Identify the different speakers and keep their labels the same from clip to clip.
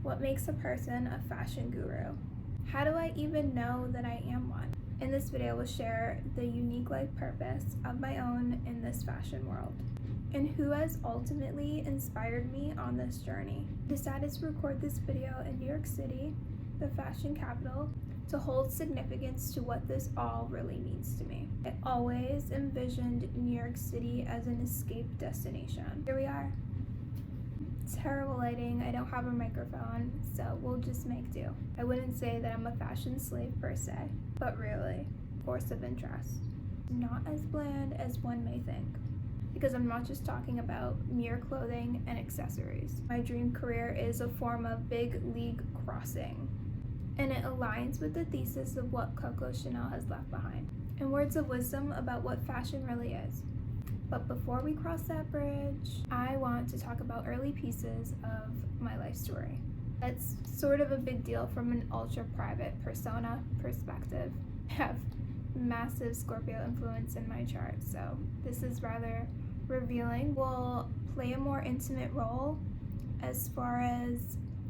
Speaker 1: What makes a person a fashion guru? How do I even know that I am one? In this video, I will share the unique life purpose of my own in this fashion world, and who has ultimately inspired me on this journey. I decided to record this video in New York City, the fashion capital, to hold significance to what this all really means to me. I always envisioned New York City as an escape destination. Here we are. Terrible lighting, I don't have a microphone, so we'll just make do. I wouldn't say that I'm a fashion slave per se, but really, force of interest. Not as bland as one may think, because I'm not just talking about mere clothing and accessories. My dream career is a form of big league crossing, and it aligns with the thesis of what Coco Chanel has left behind, and words of wisdom about what fashion really is. But before we cross that bridge, I want to talk about early pieces of my life story. That's sort of a big deal from an ultra-private persona perspective. I have massive Scorpio influence in my chart, so this is rather revealing. Will play a more intimate role as far as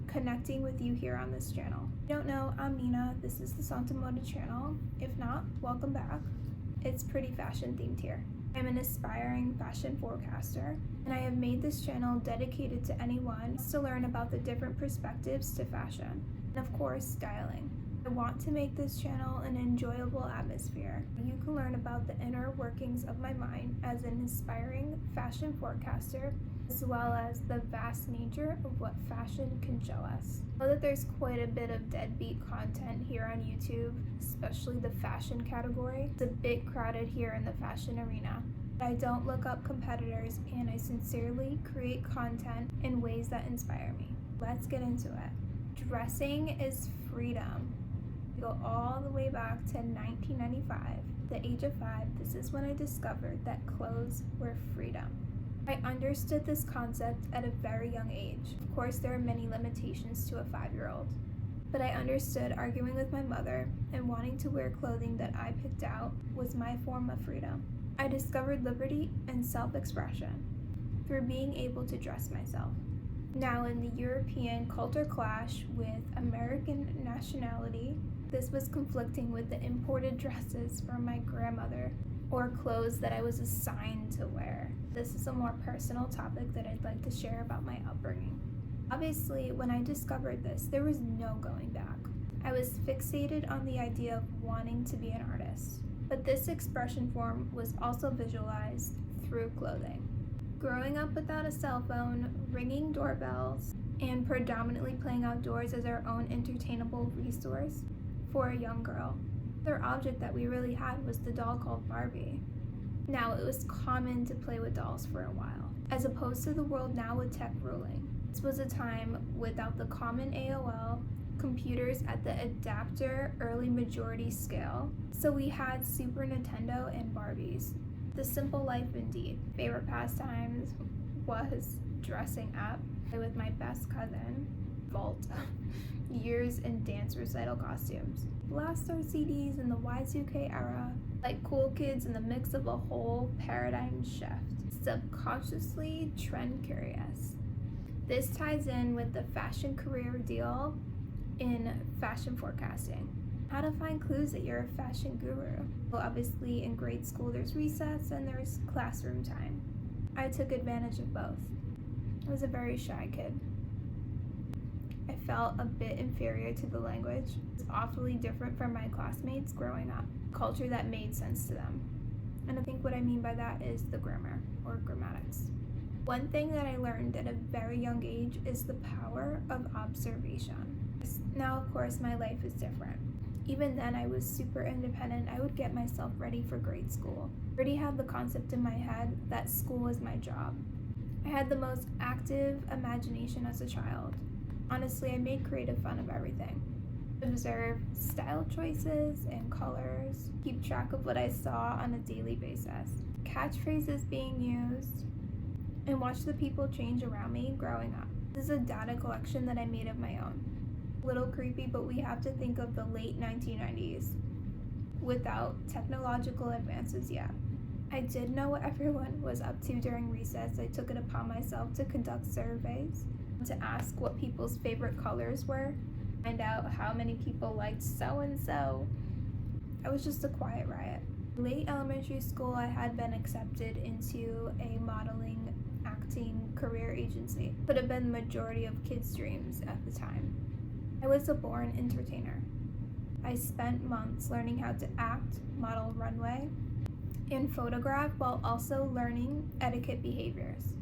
Speaker 1: connecting with you here on this channel. If you don't know, I'm Nina. This is the Santa Moda channel. If not, welcome back. It's pretty fashion themed here. I'm an aspiring fashion forecaster, and I have made this channel dedicated to anyone who wants to learn about the different perspectives to fashion, and of course, styling. I want to make this channel an enjoyable atmosphere. You can learn about the inner workings of my mind as an aspiring fashion forecaster, as well as the vast nature of what fashion can show us. I know that there's quite a bit of deadbeat content here on YouTube, especially the fashion category. It's a bit crowded here in the fashion arena. I don't look up competitors, and I sincerely create content in ways that inspire me. Let's get into it. Dressing is freedom. We go all the way back to 1995. At the age of 5, this is when I discovered that clothes were freedom. I understood this concept at a very young age. Of course, there are many limitations to a 5-year-old, but I understood arguing with my mother and wanting to wear clothing that I picked out was my form of freedom. I discovered liberty and self-expression through being able to dress myself. Now, in the European culture clash with American nationality, this was conflicting with the imported dresses from my grandmother or clothes that I was assigned to wear. This is a more personal topic that I'd like to share about my upbringing. Obviously, when I discovered this, there was no going back. I was fixated on the idea of wanting to be an artist, but this expression form was also visualized through clothing. Growing up without a cell phone, ringing doorbells, and predominantly playing outdoors as our own entertainable resource for a young girl, the object that we really had was the doll called Barbie. Now, it was common to play with dolls for a while, as opposed to the world now with tech ruling. This was a time without the common AOL, computers at the adapter early majority scale, so we had Super Nintendo and Barbies. The simple life indeed. Favorite pastimes was dressing up with my best cousin, Vault, years in dance recital costumes. Blast our CDs in the Y2K era, like cool kids in the mix of a whole paradigm shift. Subconsciously trend curious. This ties in with the fashion career deal in fashion forecasting. How to find clues that you're a fashion guru. Well, obviously in grade school there's recess and there's classroom time. I took advantage of both. I was a very shy kid. I felt a bit inferior to the language. It's awfully different from my classmates growing up. Culture that made sense to them. And I think what I mean by that is the grammar or grammatics. One thing that I learned at a very young age is the power of observation. Now, of course, my life is different. Even then, I was super independent. I would get myself ready for grade school. I already had the concept in my head that school was my job. I had the most active imagination as a child. Honestly, I made creative fun of everything. Observe style choices and colors, keep track of what I saw on a daily basis, catchphrases being used, and watch the people change around me growing up. This is a data collection that I made of my own. A little creepy, but we have to think of the late 1990s without technological advances yet. I did know what everyone was up to during recess. I took it upon myself to conduct surveys to ask what people's favorite colors were, find out how many people liked so and so. I was just a quiet riot. Late elementary school, I had been accepted into a modeling acting career agency. Could have been the majority of kids' dreams at the time. I was a born entertainer. I spent months learning how to act, model runway, and photograph while also learning etiquette behaviors.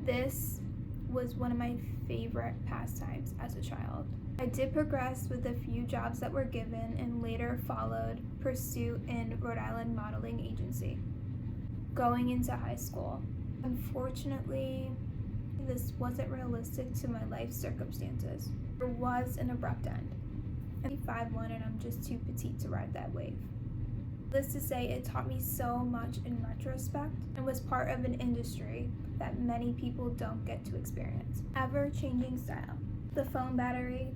Speaker 1: This was one of my favorite pastimes as a child. I did progress with a few jobs that were given and later followed pursuit in Rhode Island modeling agency. Going into high school, unfortunately, this wasn't realistic to my life circumstances. There was an abrupt end. I'm 5'1" and I'm just too petite to ride that wave. Needless to say, it taught me so much in retrospect and was part of an industry that many people don't get to experience. Ever-changing style. The phone battery,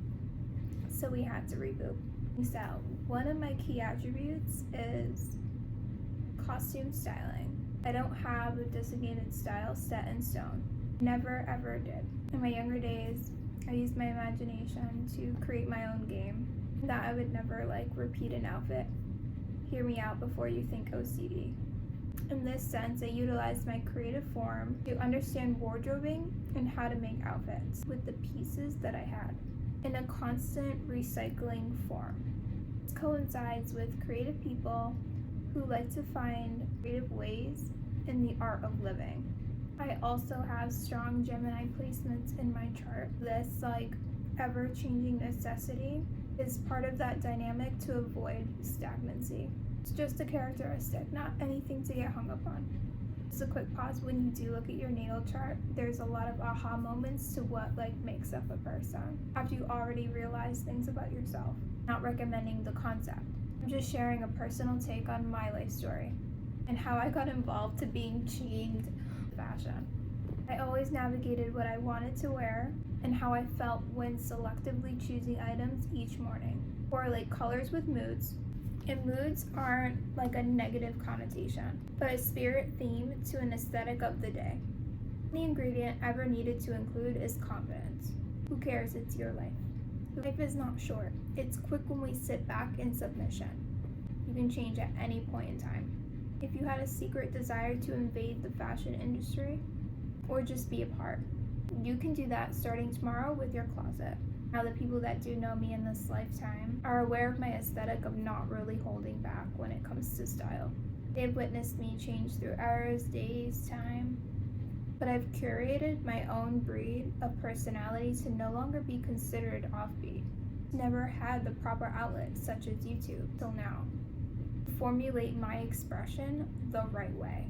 Speaker 1: so we had to reboot. Style. One of my key attributes is costume styling. I don't have a designated style set in stone. Never ever did. In my younger days, I used my imagination to create my own game. That I would never repeat an outfit. Hear me out before you think OCD. In this sense, I utilized my creative form to understand wardrobing and how to make outfits with the pieces that I had in a constant recycling form. This coincides with creative people who like to find creative ways in the art of living. I also have strong Gemini placements in my chart. This ever-changing necessity is part of that dynamic to avoid stagnancy. It's just a characteristic, not anything to get hung up on. Just a quick pause. When you do look at your natal chart, there's a lot of aha moments to what makes up a person after you already realize things about yourself. Not recommending the concept. I'm just sharing a personal take on my life story and how I got involved to being chained to fashion. I always navigated what I wanted to wear and how I felt when selectively choosing items each morning. Correlate colors with moods. And moods aren't a negative connotation, but a spirit theme to an aesthetic of the day. The ingredient ever needed to include is confidence. Who cares? It's your life. Life is not short. It's quick when we sit back in submission. You can change at any point in time. If you had a secret desire to invade the fashion industry or just be a part, you can do that starting tomorrow with your closet. Now, the people that do know me in this lifetime are aware of my aesthetic of not really holding back when it comes to style. They've witnessed me change through hours, days, time. But I've curated my own breed of personality to no longer be considered offbeat. Never had the proper outlet, such as YouTube, till now. Formulate my expression the right way.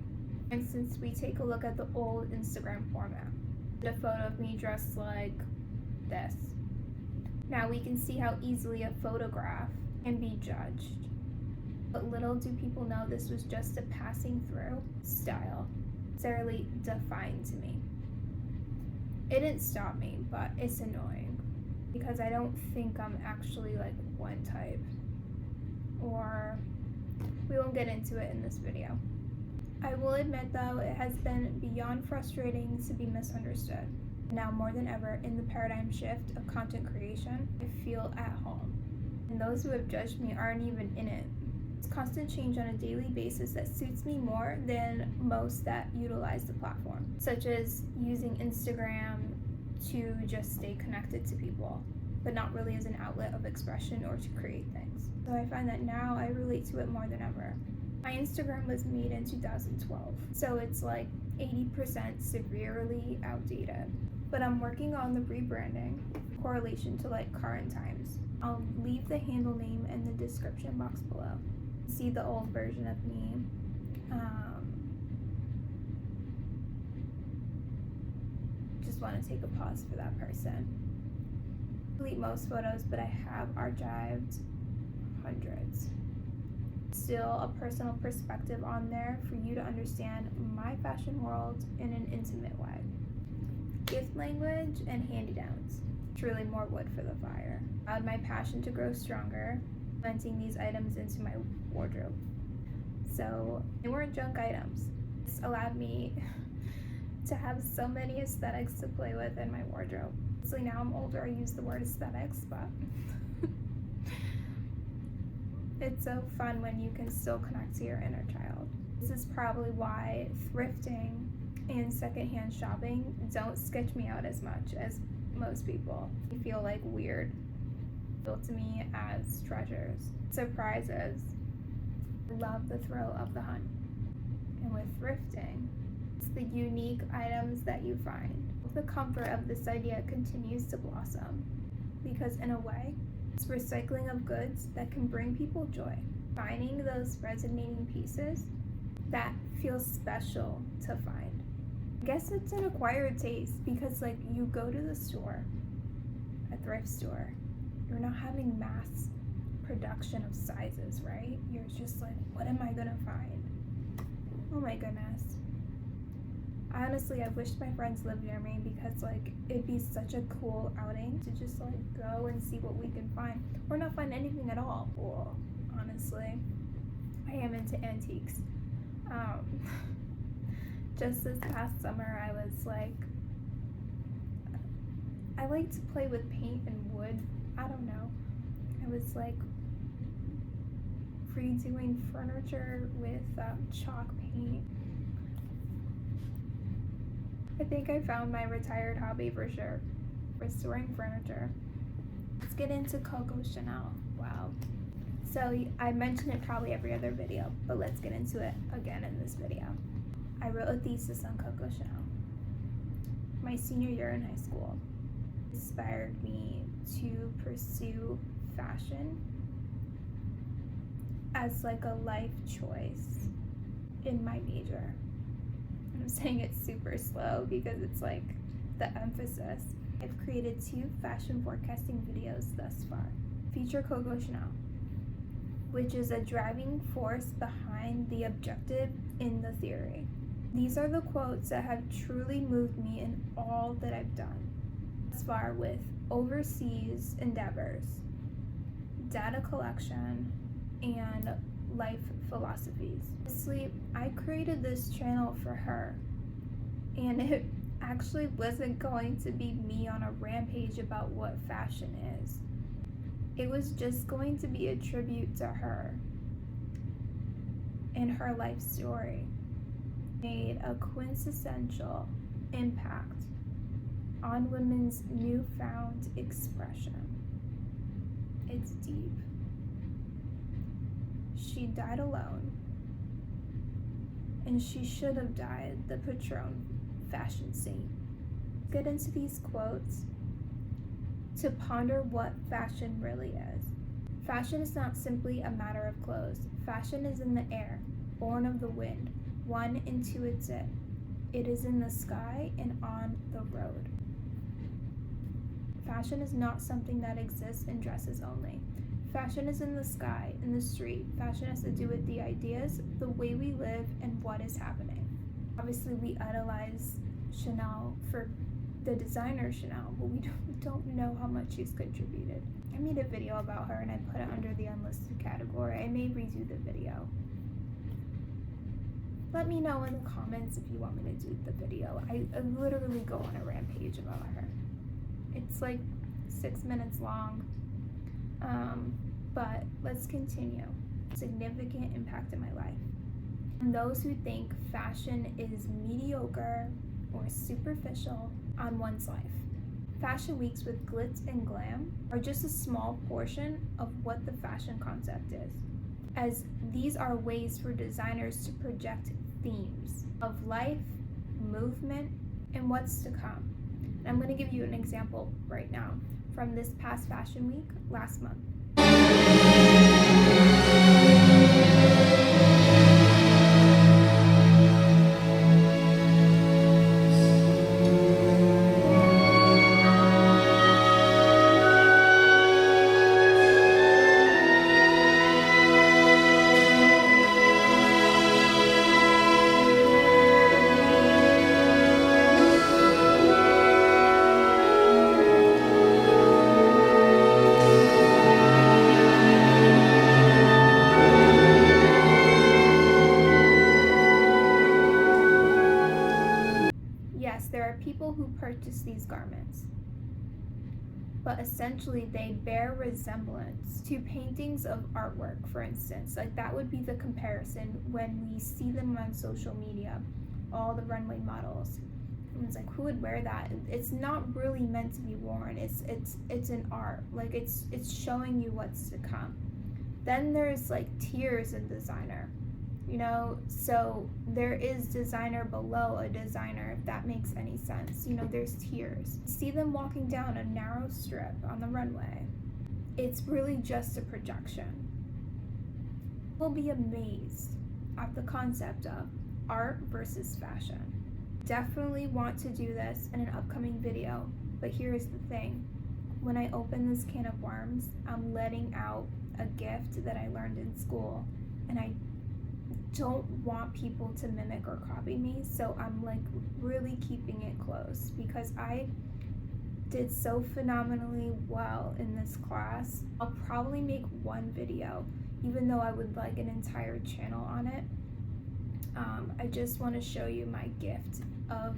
Speaker 1: For instance, we take a look at the old Instagram format. A photo of me dressed like this. Now we can see how easily a photograph can be judged. But little do people know this was just a passing through style, necessarily defined to me. It didn't stop me, but it's annoying because I don't think I'm actually one type. Or we won't get into it in this video. I will admit though, it has been beyond frustrating to be misunderstood. Now more than ever, in the paradigm shift of content creation, I feel at home. And those who have judged me aren't even in it. It's constant change on a daily basis that suits me more than most that utilize the platform, such as using Instagram to just stay connected to people, but not really as an outlet of expression or to create things. So I find that now I relate to it more than ever. My Instagram was made in 2012, so it's 80% severely outdated. But I'm working on the rebranding, correlation to current times. I'll leave the handle name in the description box below. See the old version of me. Just want to take a pause for that person. Delete most photos, but I have archived hundreds. Still a personal perspective on there for you to understand my fashion world in an intimate way. Gift language and hand-me-downs. Truly more wood for the fire. Allowed my passion to grow stronger, implementing these items into my wardrobe. So they weren't junk items. This allowed me to have so many aesthetics to play with in my wardrobe. So now I'm older, I use the word aesthetics, but it's so fun when you can still connect to your inner child. This is probably why thrifting and secondhand shopping don't sketch me out as much as most people. They feel like weird. Feel to me as treasures, surprises. Love the thrill of the hunt. And with thrifting, it's the unique items that you find. The comfort of this idea continues to blossom because in a way, it's recycling of goods that can bring people joy. Finding those resonating pieces that feel special to find. I guess it's an acquired taste because like you go to the store, a thrift store, you're not having mass production of sizes, right? You're just like, what am I gonna find? Oh my goodness. Honestly, I wish my friends lived near me because like it'd be such a cool outing to just like go and see what we can find or not find anything at all. Well, honestly, I am into antiques. Just this past summer, I was like, I like to play with paint and wood. I don't know. I was like redoing furniture with chalk paint. I think I found my retired hobby for sure, restoring furniture. Let's get into Coco Chanel. Wow. So I mention it probably every other video, but let's get into it again in this video. I wrote a thesis on Coco Chanel. My senior year in high school inspired me to pursue fashion as like a life choice in my major. I'm saying it super slow because it's like the emphasis. I've created 2 fashion forecasting videos thus far. Feature Coco Chanel, which is a driving force behind the objective in the theory. These are the quotes that have truly moved me in all that I've done thus far with overseas endeavors, data collection, and life philosophies. Honestly, I created this channel for her, and it actually wasn't going to be me on a rampage about what fashion is. It was just going to be a tribute to her and her life story. Made a quintessential impact on women's newfound expression. It's deep. She died alone, and she should have died the Patron fashion saint. Get into these quotes to ponder what fashion really is. Fashion is not simply a matter of clothes. Fashion is in the air, born of the wind. One intuits it. It is in the sky and on the road. Fashion is not something that exists in dresses only. Fashion is in the sky, in the street. Fashion has to do with the ideas, the way we live, and what is happening. Obviously, we idolize Chanel for the designer Chanel, but we don't know how much she's contributed. I made a video about her and I put it under the unlisted category. I may redo the video. Let me know in the comments if you want me to do the video. I literally go on a rampage about her. It's like 6 minutes long. But let's continue. Significant impact in my life. And those who think fashion is mediocre or superficial on one's life. Fashion weeks with glitz and glam are just a small portion of what the fashion concept is, as these are ways for designers to project themes of life, movement, and what's to come. And I'm going to give you an example right now from this past fashion week last month. but essentially they bear resemblance to paintings of artwork, for instance. Like that would be the comparison when we see them on social media, all the runway models. It's like, who would wear that? It's not really meant to be worn. It's an art. Like it's showing you what's to come. Then there's like tiers in designer, you know, so there is designer below a designer, if that makes any sense. You know, there's tiers. See them walking down a narrow strip on the runway. It's really just a projection. We'll be amazed at the concept of art versus fashion. Definitely want to do this in an upcoming video, but here's the thing. When I open this can of worms, I'm letting out a gift that I learned in school, and I don't want people to mimic or copy me, so I'm like really keeping it close because I did so phenomenally well in this class. I'll probably make one video, even though I would like an entire channel on it. I just want to show you my gift of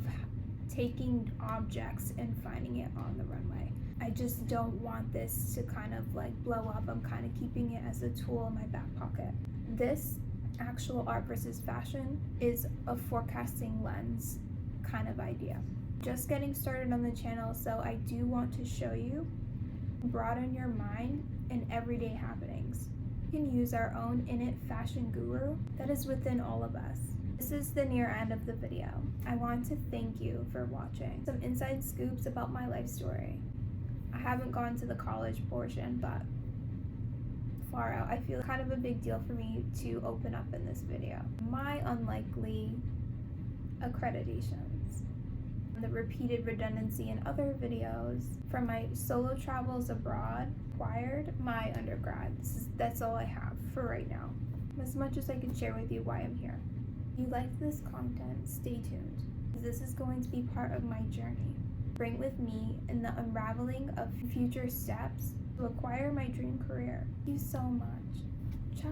Speaker 1: taking objects and finding it on the runway. I just don't want this to kind of like blow up. I'm kind of keeping it as a tool in my back pocket. This actual art versus fashion is a forecasting lens kind of idea. Just getting started on the channel, so I do want to show you, broaden your mind in everyday happenings. We can use our own innate fashion guru that is within all of us. This is the near end of the video. I want to thank you for watching. Some inside scoops about my life story. I haven't gone to the college portion, but far out. I feel kind of a big deal for me to open up in this video. My unlikely accreditations, the repeated redundancy in other videos, from my solo travels abroad, acquired my undergrad. That's all I have for right now. As much as I can share with you why I'm here. If you like this content, stay tuned. This is going to be part of my journey. Bring with me in the unraveling of future steps to acquire my dream career. Thank you so much. Ciao.